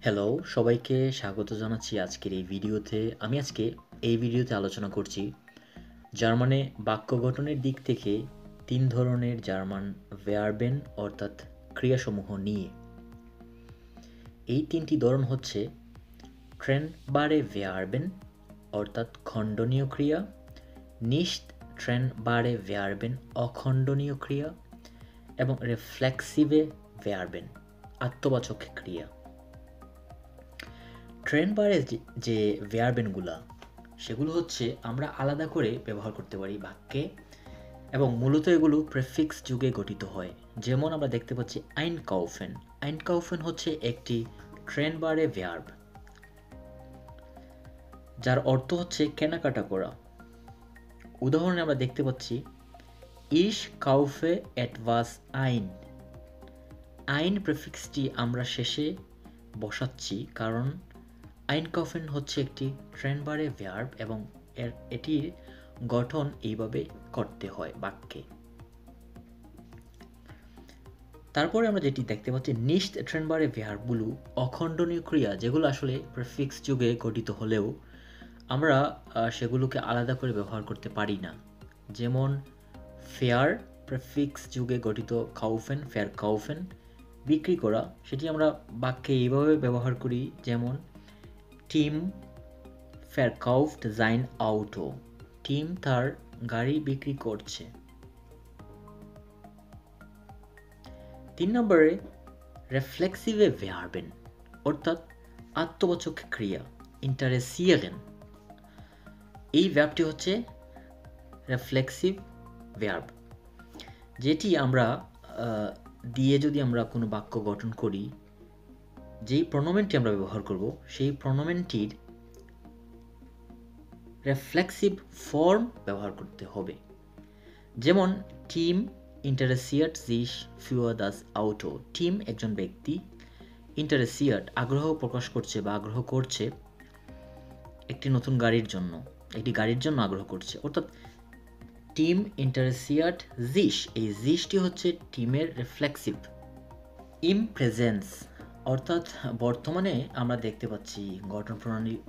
Hello, সবাইকে স্বাগত জানাচ্ছি আজকের এই ভিডিওতে। আমি আজকে এই ভিডিওতে আলোচনা করছি জার্মানে বাক্য গঠনের দিক থেকে ৩ ধরনের জার্মান ভার্বেন অর্থাৎ ক্রিয়াসমূহ নিয়ে। এই ৩টি ধরন হচ্ছে ট্রেনবারে ভার্বেন অর্থাৎ খণ্ডনীয় ক্রিয়া, নিশ্ট ট্রেনবারে ভার্বেন অখণ্ডনীয় ক্রিয়া এবং রিফ্লেক্সিভে ভার্বেন আত্মবাচক ক্রিয়া। ট্রেনবারে যে ভার্বেনগুলা সেগুলো হচ্ছে আমরা আলাদা করে ব্যবহার করতে পারি বাক্যে এবং মূলত এগুলো প্রেফিক্স যুগে গঠিত হয়। যেমন আমরা দেখতে পাচ্ছি আইনকাউফেন। আইনকাউফেন হচ্ছে একটি ট্রেনবারে ভার্ব যার অর্থ হচ্ছে কেনাকাটা করা। উদাহরণে আমরা দেখতে পাচ্ছি ইশ কাউফে এটভাস আইন। আইন প্রেফিক্সটি আমরা শেষে বসাচ্ছি কারণ আইনকাউফেন হচ্ছে একটি ট্রেনবারে ভার্ব এবং এটির গঠন এইভাবে করতে হয় বাক্যে। তারপরে আমরা যেটি দেখতে পাচ্ছি নিশ্ট ট্রেনবারে ভার্বগুলো অখণ্ডনীয় ক্রিয়া, যেগুলো আসলে প্রেফিক্স যুগে গঠিত হলেও আমরা সেগুলোকে আলাদা করে ব্যবহার করতে পারি না। যেমন ফেয়ার প্রেফিক্স যুগে গঠিত কাউফেন, ফেয়ার কাউফেন বিক্রি করা, সেটি আমরা বাক্যে এইভাবে ব্যবহার করি যেমন team verkauft sein Auto। Team তার গাড়ি বিক্রি করছে। ৩ নম্বরে রিফ্লেক্সিভে ভার্বেন অর্থাৎ আত্মবাচক ক্রিয়া ইন্টারেসিয়েরেন। এই ভার্বটি হচ্ছে রিফ্লেক্সিভ ভার্ব, যেটি আমরা দিয়ে যদি আমরা কোনো বাক্য গঠন করি, যেই প্রনোমেনটি আমরা ব্যবহার করব সেই প্রনোমেনটির রিফ্লেক্সিভ ফর্ম ব্যবহার করতে হবে। যেমন টিম ইন্টারেসিয়েট sich für das Auto। Tim একজন ব্যক্তি, ইন্টারেসিয়েট আগ্রহ প্রকাশ করছে বা আগ্রহ করছে একটি নতুন গাড়ির জন্য, একটি গাড়ির জন্য আগ্রহ করছে, অর্থাৎ টিম ইন্টারেসিয়েট sich। এই zichটি হচ্ছে টিমের রিফ্লেক্সিভ। ইম প্রেজেন্স অর্থাৎ বর্তমানে আমরা দেখতে পাচ্ছি গঠন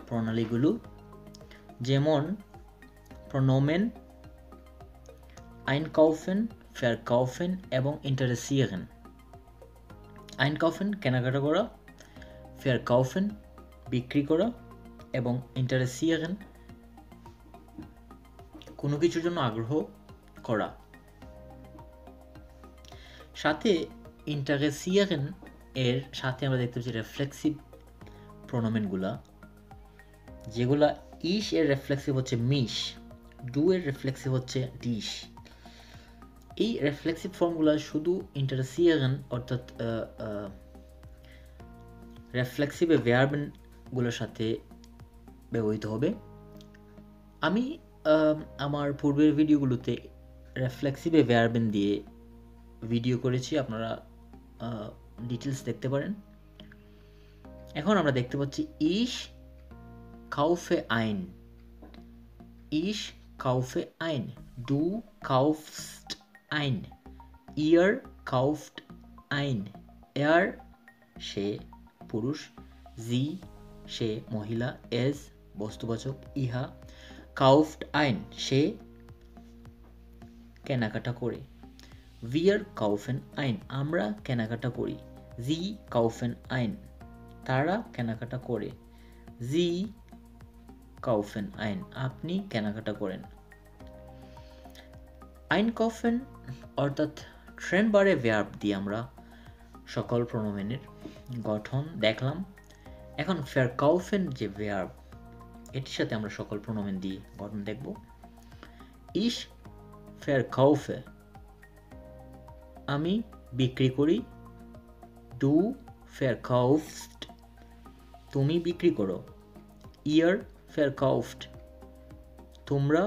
প্রণালীগুলো, যেমন প্রনোমেন einkaufen, verkaufen এবং interessieren। einkaufen কেনাকাটা করা, verkaufen বিক্রি করা এবং interessieren কোনো কিছুর জন্য আগ্রহ করা। সাথে interessieren এর সাথে আমরা দেখতে পাচ্ছি রিফ্লেক্সিভ প্রনোমেনগুলা, যেগুলা ইশ এর রিফ্লেক্সিভ হচ্ছে মিশ, ডু এর রিফ্লেক্সিভ হচ্ছে ডিশ। এই রিফ্লেক্সিভ ফর্মগুলো শুধু ইন্টারেসিয়েরেন অর্থাৎ রিফ্লেক্সিভে ভার্বগুলোর সাথে ব্যবহৃত হবে। আমি আমার পূর্বের ভিডিওগুলোতে রিফ্লেক্সিভে ভার্বেন দিয়ে ভিডিও করেছি, আপনারা ডিটেলস দেখতে পারেন। এখন আমরা দেখতে পাচ্ছি ইশ কাউফে আইন। ইশ কাউফে আইন, ডু কাউফস্ট ein, ihr kauft ein, er সে পুরুষ, sie সে মহিলা, es বস্তুবাচক, ইহা kauft ein সে কেনাকাটা করে, wir kaufen ein আমরা কেনাকাটা করি, sie kaufen ein তারা কেনাকাটা করে, sie kaufen ein আপনি কেনাকাটা করেন। einkaufen অর্থাৎ ট্রেনবারে ভার্ব দিয়ে আমরা সকল প্রনোমেনের গঠন দেখলাম। এখন verkaufen যে ভার্ব, এটির সাথে আমরা সকল প্রনোমেন দিয়ে গঠন দেখব। ich verkaufe আমি বিক্রি করি, du verkaufst তুমি বিক্রি করো, ihr verkauft তোমরা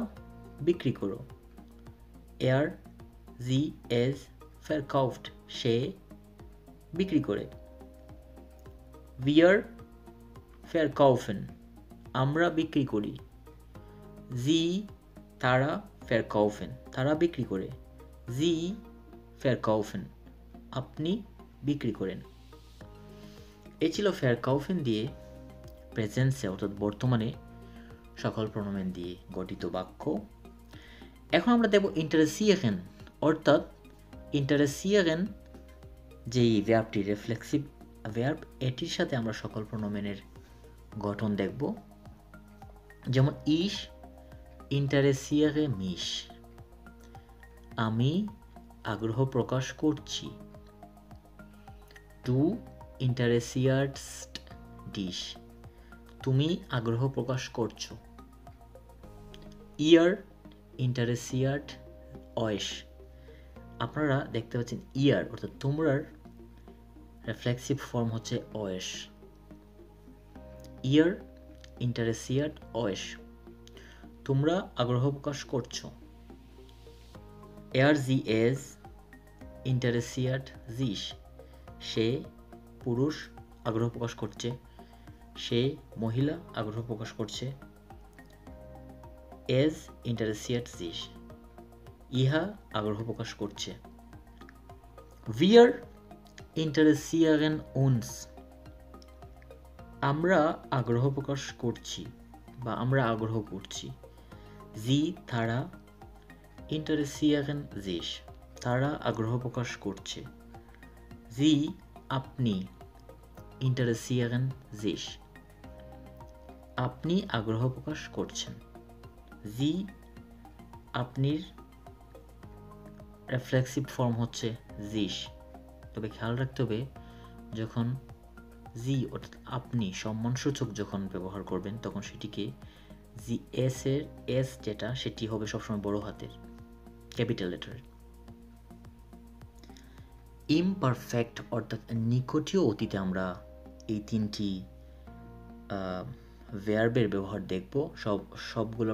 বিক্রি করো, er sie es verkauft সে বিক্রি করে, wir verkaufen আমরা বিক্রি করি, sie তারা verkaufen তারা বিক্রি করে, sie verkaufen আপনি বিক্রি করেন। এই ছিল verkaufen দিয়ে প্রেজেন্সে অর্থাৎ বর্তমানে সকল প্রোনোমেন দিয়ে গঠিত বাক্য। এখন আমরা দেখব interessieren অর্থাৎ interessieren যেই ভার্বটি রিফ্লেক্সিভ ভার্ব, এটির সাথে আমরা সকল প্রোনোমেনের গঠন দেখব। যেমন ich interessiere mich, আমি আগ্রহ প্রকাশ করছি। Du interessierst dich, তুমি আগ্রহ প্রকাশ করছো। Ihr interessiert euch, আপনারা দেখতে পাচ্ছেন ইয়ার অর্থাৎ তোমরার রিফ্লেক্সিভ ফর্ম হচ্ছে euch। Ihr interessiert euch, তোমরা আগ্রহ প্রকাশ করছো। sie es interessiert sich, সে পুরুষ আগ্রহ প্রকাশ করছে, সে মহিলা আগ্রহ প্রকাশ করছে। es interessiert sich, ইহা আগ্রহ প্রকাশ করছে। wir interessieren uns, আমরা আগ্রহ প্রকাশ করছি বা আমরা আগ্রহ করছি। sie তারা interessieren sich, তারা আগ্রহ প্রকাশ করছে। sie আপনি interessieren sich, আপনি আগ্রহ প্রকাশ করছেন। sie আপনির রিফ্লেক্সিভ ফর্ম হচ্ছে sich, তবে খেয়াল রাখতে হবে যখন sie অর্থাৎ আপনি সম্মানসূচক যখন ব্যবহার করবেন তখন সেটিকে এস এর এস যেটা সেটি হবে সবসময় বড় হাতের ক্যাপিটাল লেটারের। ইমপারফেক্ট অর্থাৎ নিকটীয় অতীতে আমরা এই তিনটি ভার্বের ব্যবহার দেখব সবগুলো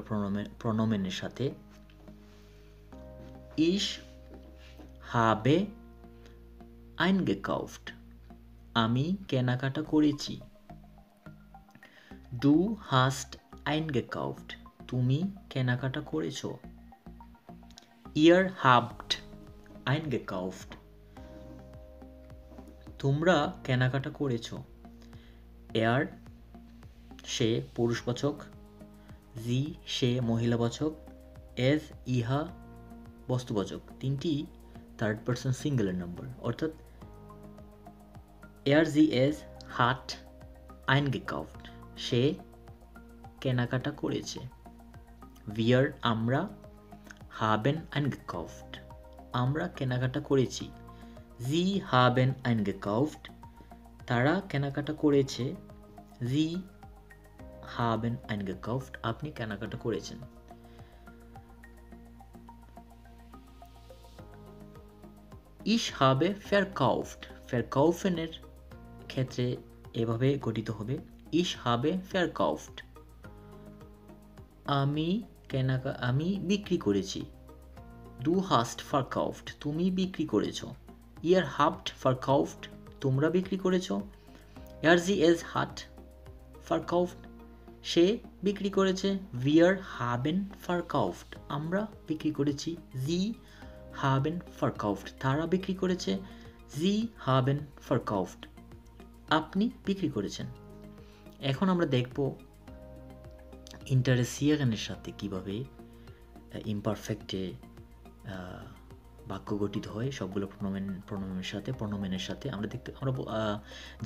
প্রোনোমেনের সাথে। Ich habe eingekauft, আমি কেনাকাটা করেছি। Du hast eingekauft, তুমি কেনাকাটা করেছো। Ihr habt eingekauft, তোমরা কেনাকাটা করেছো। Er সে পুরুষবাচক, sie সে মহিলাবাচক, es ইহা বস্তুবাচক। তিনটি থার্ড পারসন সিঙ্গুলার নাম্বার অর্থাৎ sie es hat eingekauft, সে কেনাকাটা করেছে। wir আমরা haben eingekauft, আমরা কেনাকাটা করেছি। sie haben eingekauft, তারা কেনাকাটা করেছে। sie haben eingekauft, আপনি কেনাকাটা করেছেন। ich habe verkauft, verkaufen এর ক্ষেত্রে এভাবে গঠিত হবে ich habe verkauft, আমি বিক্রি করেছি। du hast verkauft, তুমি বিক্রি করেছো। ihr habt verkauft, তোমরা বিক্রি করেছো। sie es hat verkauft, সে বিক্রি করেছে। wir haben verkauft, আমরা বিক্রি করেছি। sie haben verkauft, তারা বিক্রি করেছে। sie haben verkauft, আপনি বিক্রি করেছেন। এখন আমরা দেখব ইন্টারেসিয়ারেনের সাথে কিভাবে ইমপারফেক্টে বাক্য গঠিত হয় সবগুলো প্রোনোমেনের সাথে। আমরা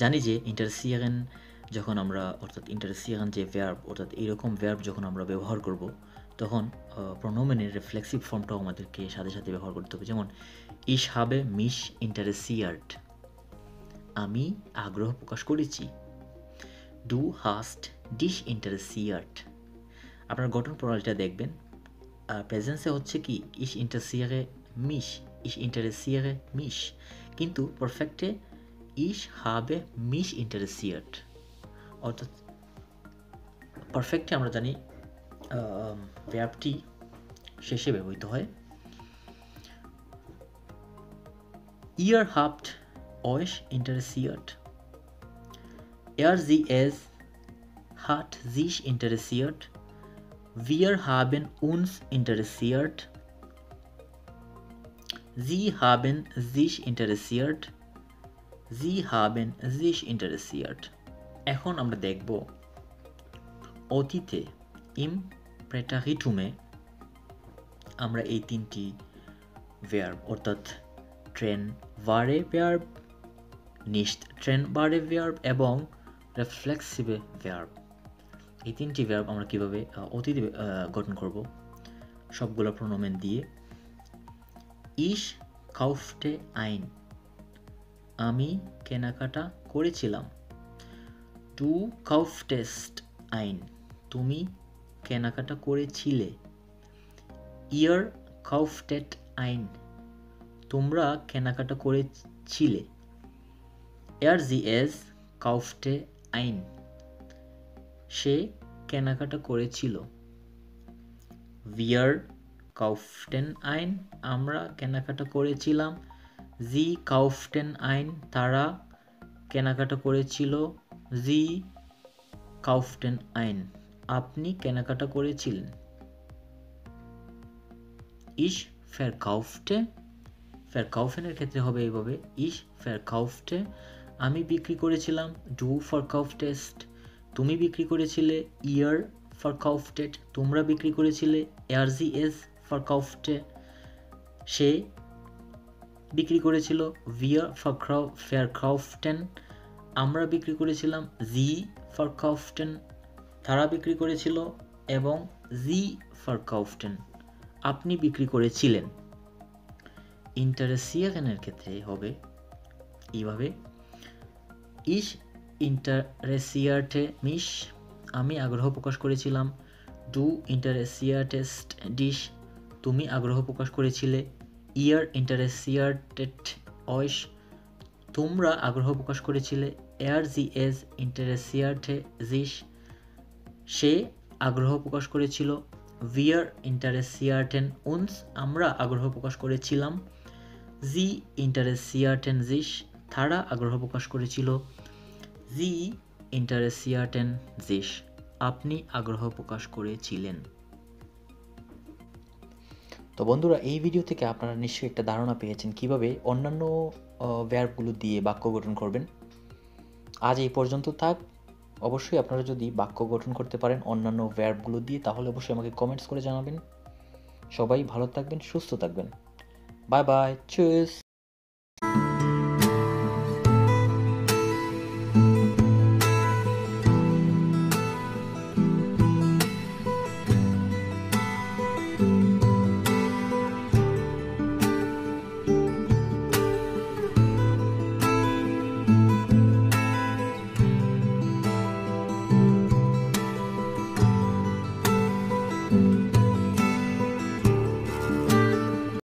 জানি যে ইন্টারেসিয়ারেন যখন আমরা অর্থাৎ ইন্টারেসিয়ারেন যে ভার্ব অর্থাৎ এইরকম ভার্ব যখন আমরা ব্যবহার করব তখন প্রোনোমেনের রিফ্লেক্সিভ ফর্মটাও আমাদেরকে সাথে সাথে ব্যবহার করতে হবে। যেমন ich habe mich interessiert, আমি আগ্রহ প্রকাশ করেছি। du hast dich interessiert, আপনার গঠন প্রণালীটা দেখবেন। প্রেজেন্সে হচ্ছে কি ich interessiere mich, কিন্তু পারফেক্টে ich habe mich interessiert, অর্থাৎ পারফেক্টে আমরা জানি ভার্বটি শেষে ব্যবহৃত হয়। ihr habt euch interessiert, sie es hat sich interessiert, wir haben uns interessiert, sie haben sich interessiert, Sie haben sich interessiert. এখন আমরা দেখব অতীতে ইম প্রেটারিটুমে আমরা এই তিনটি ভার্ব অর্থাৎ ট্রেন ভারে ভার্ব, নিশ্ট ট্রেন ভারে ভার্ব এবং রিফ্লেক্সিভে ভার্ব, এই তিনটি ভার্ব আমরা কিভাবে অতীতে গঠন করব সবগুলো প্রোনোমেন দিয়ে। Ich kaufte ein, আমি কেনাকাটা করেছিলাম। Du kauftest ein, তুমি কেনাকাটা করেছিলে। Ihr kauftet ein, তোমরা কেনাকাটা করেছিলে। Sie es kaufte ein, সে কেনাকাটা করেছিল। Wir kauften ein, আমরা কেনাকাটা করেছিলাম। Sie kauften ein, তারা কেনাকাটা করেছিল। Sie kauften ein, আপনি কেনাকাটা করেছিলেন। Ich verkaufte, verkaufen এর ক্ষেত্রে হবে এইভাবে ich verkaufte, আমি বিক্রি করেছিলাম। Du verkauftest, তুমি বিক্রি করেছিলে। Ihr verkauftet, তোমরা বিক্রি করেছিলে। Sie es verkaufte, সে বিক্রি করেছিল। Wir verkauften, আমরা বিক্রি করেছিলাম। Sie verkauften, তারা বিক্রি করেছিল। এবং Sie verkauften, আপনি বিক্রি করেছিলেন। interessieren এর ক্ষেত্রে হবে এইভাবে Ich interessierte mich, আমি আগ্রহ প্রকাশ করেছিলাম। Du interessiertest dich, তুমি আগ্রহ প্রকাশ করেছিলে। Ihr interessiertet euch, তোমরা আগ্রহ প্রকাশ করেছিলে। Sie es interessierte sich, সে আগ্রহ প্রকাশ করেছিল। Wir interessierten uns, আমরা আগ্রহ প্রকাশ করেছিলাম। Sie interessierten sich, তারা আগ্রহ প্রকাশ করেছিল। Sie interessierten sich, আপনি আগ্রহ প্রকাশ করেছিলেন। তো বন্ধুরা, এই ভিডিও থেকে আপনারা নিশ্চয়ই একটা ধারণা পেয়েছেন কিভাবে অন্যান্য ভার্বগুলো দিয়ে বাক্য গঠন করবেন। আজ এই পর্যন্ত থাক। অবশ্যই আপনারা যদি বাক্য গঠন করতে পারেন অন্যান্য ভার্বগুলো দিয়ে, তাহলে অবশ্যই আমাকে কমেন্টস করে জানাবেন। সবাই ভালো থাকবেন, সুস্থ থাকবেন। Bye bye, choose.